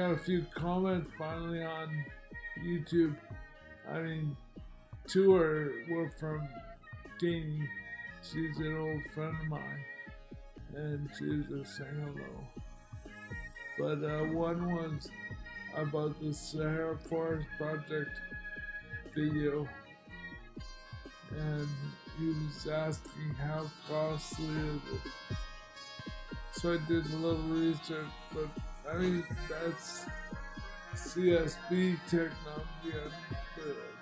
got a few comments finally on YouTube. I mean, two were from Janie. She's an old friend of mine, and she was just saying hello. But one was about the Sahara Forest Project video, and he was asking how costly is it. So I did a little research, but I mean, that's CSB technology and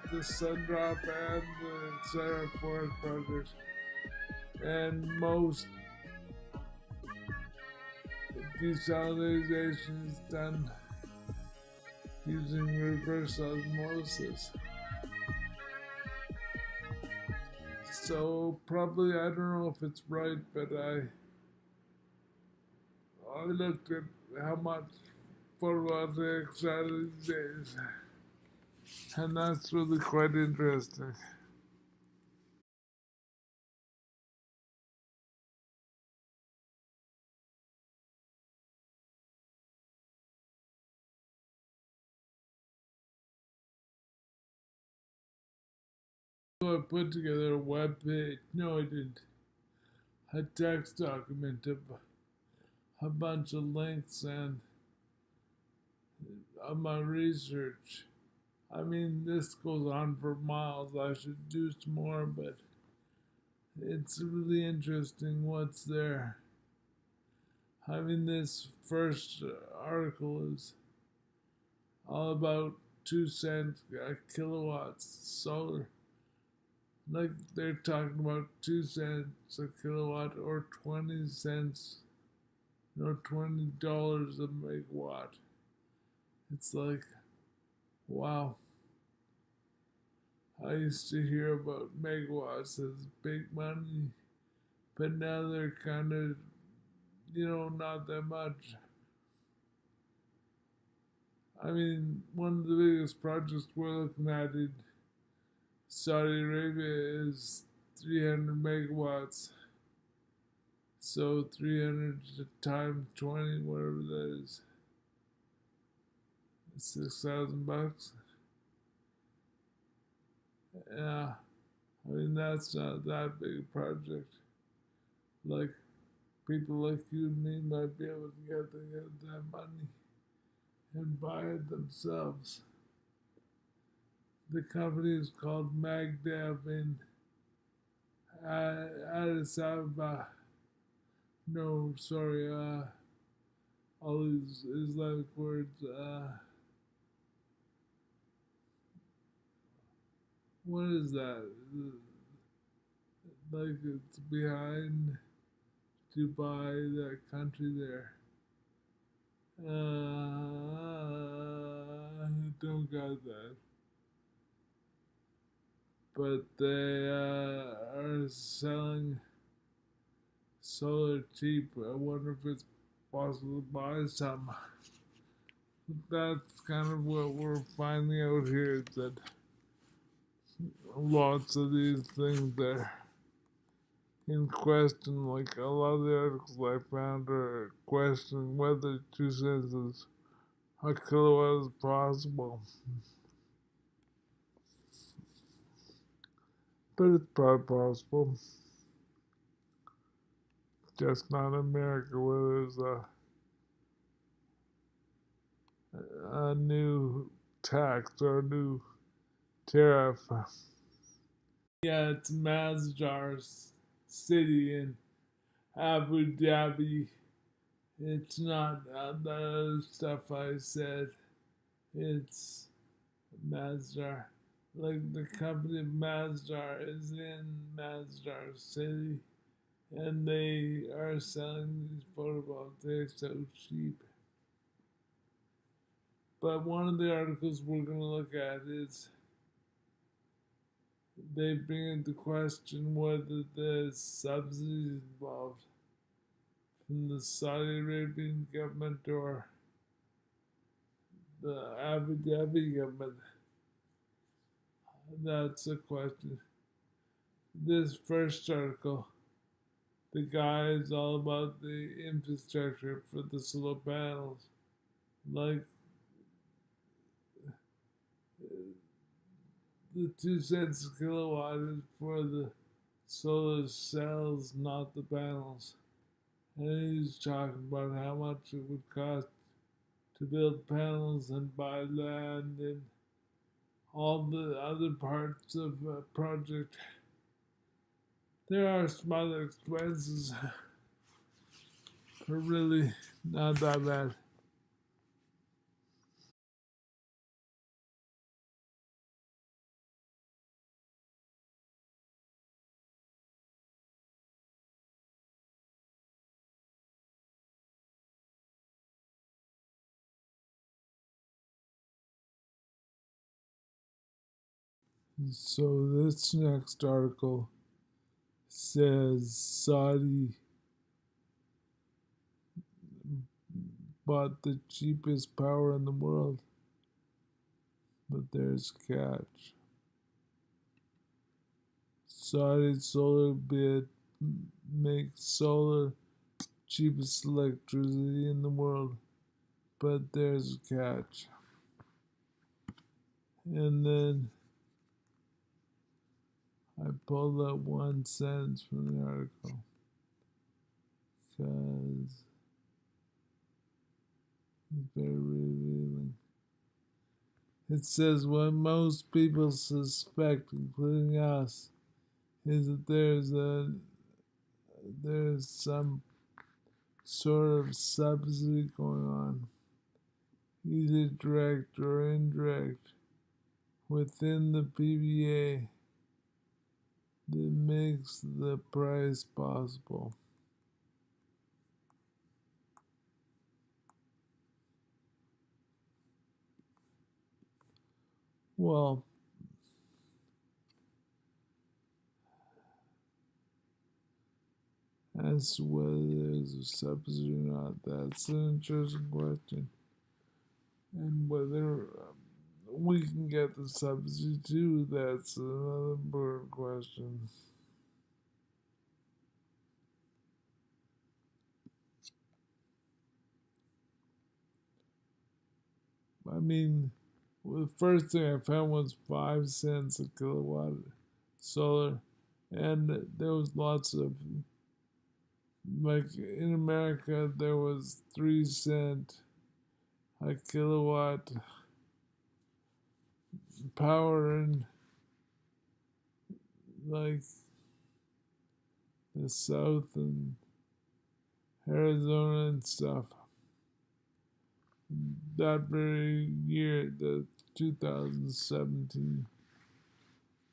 the Sundrop and the Sahara Forest projects. And most desalinization is done using reverse osmosis. So probably, I don't know if it's right, but I looked at how much photovoltaics are these days, and that's really quite interesting. So I put together a web page. No, I didn't. A text document of a bunch of links and of my research. I mean, this goes on for miles. I should do some more, but it's really interesting what's there. I mean, this first article is all about 2 cents a kilowatt solar. Like they're talking about 2 cents a kilowatt or 20 cents or $20 a megawatt. It's like, wow. I used to hear about megawatts as big money, but now they're kind of, not that much. I mean, one of the biggest projects we're looking at in Saudi Arabia is 300 megawatts. So 300 times 20, whatever that is, $6,000. Yeah, I mean, that's not that big a project. Like, people like you and me might be able to get that money and buy it themselves. The company is called Magdev in Addis Ababa. No, sorry, all these Islamic words. What is that? Like it's behind Dubai, that country there. Don't got that. But they are selling solar cheap. I wonder if it's possible to buy some. That's kind of what we're finding out here, that lots of these things are in question. Like a lot of the articles I found are questioning whether 2 cents a kilowatt is possible. But it's probably possible. Just not in America, where there's a new tax or a new tariff. Yeah, it's Masdar City in Abu Dhabi. It's not the other stuff I said. It's Masdar. Like the company Masdar is in Masdar City, and they are selling these photovoltaics so cheap. But one of the articles we're going to look at is they bring into question whether there's subsidies involved from the Saudi Arabian government or the Abu Dhabi government. That's a question. This first article, the guy is all about the infrastructure for the solar panels. Like the 2 cents a kilowatt is for the solar cells, not the panels. And he's talking about how much it would cost to build panels and buy land and all the other parts of a project. There are some other expenses, but really not that bad. So this next article says Saudi bought the cheapest power in the world, but there's a catch. Saudi solar bid makes solar cheapest electricity in the world, but there's a catch. And then I pulled up one sentence from the article because it's very revealing. It says what most people suspect, including us, is that there's some sort of subsidy going on, either direct or indirect, within the PPA that makes the price possible. Well, as to whether there's a subsidy or not, that's an interesting question. And whether we can get the subsidy too, that's another important question. I mean, well, the first thing I found was 5 cents a kilowatt solar, and there was lots of, like in America, there was 3 cent a kilowatt power in like the South and Arizona and stuff. That very year, the 2017,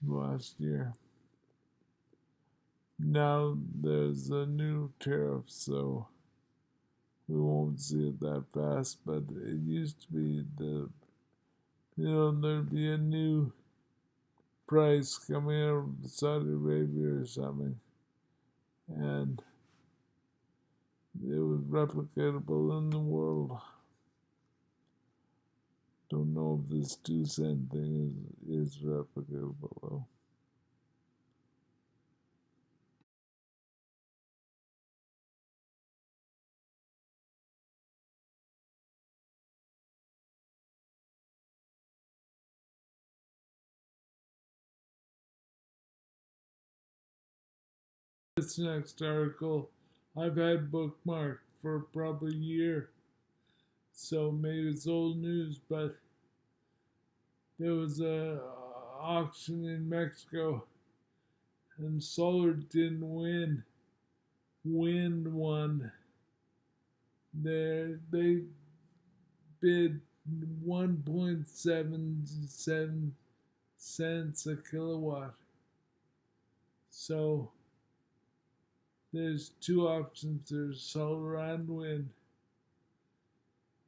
last year. Now there's a new tariff, so we won't see it that fast, but it used to be there'd be a new price coming out of Saudi Arabia or something, and it was replicatable in the world. Don't know if this 2 cent thing is replicable though. This next article I've had bookmarked for probably a year, so maybe it's old news, but there was a auction in Mexico and solar didn't win. Wind won. They bid 1.77 cents a kilowatt. So there's two options, there's solar and wind,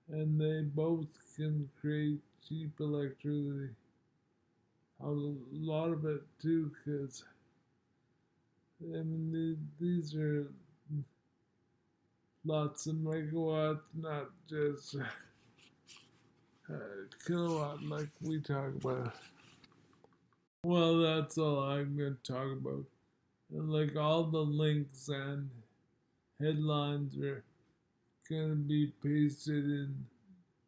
and they both can create cheap electricity. A lot of it too, because I mean these are lots of megawatts, not just kilowatt like we talk about. Well, that's all I'm going to talk about. And like all the links and headlines are going to be pasted in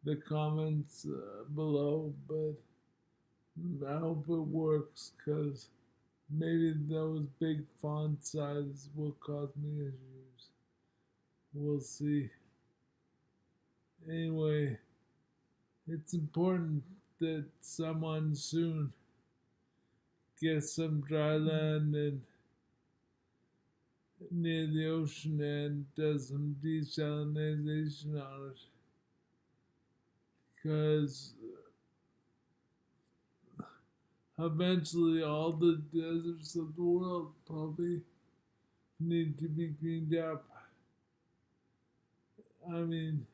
the comments below, but I hope it works because maybe those big font sizes will cause me issues. We'll see. Anyway, it's important that someone soon gets some dry land and near the ocean and does some desalination on it. Because eventually all the deserts of the world probably need to be cleaned up. I mean,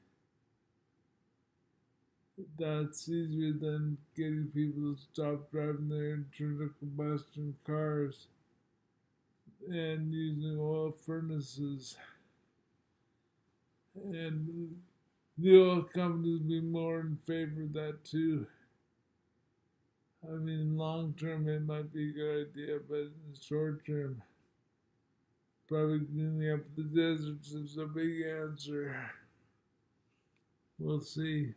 that's easier than getting people to stop driving their internal combustion cars and using oil furnaces. And the oil companies will be more in favor of that too. I mean, long term it might be a good idea, but in the short term, probably cleaning up the deserts is a big answer. We'll see.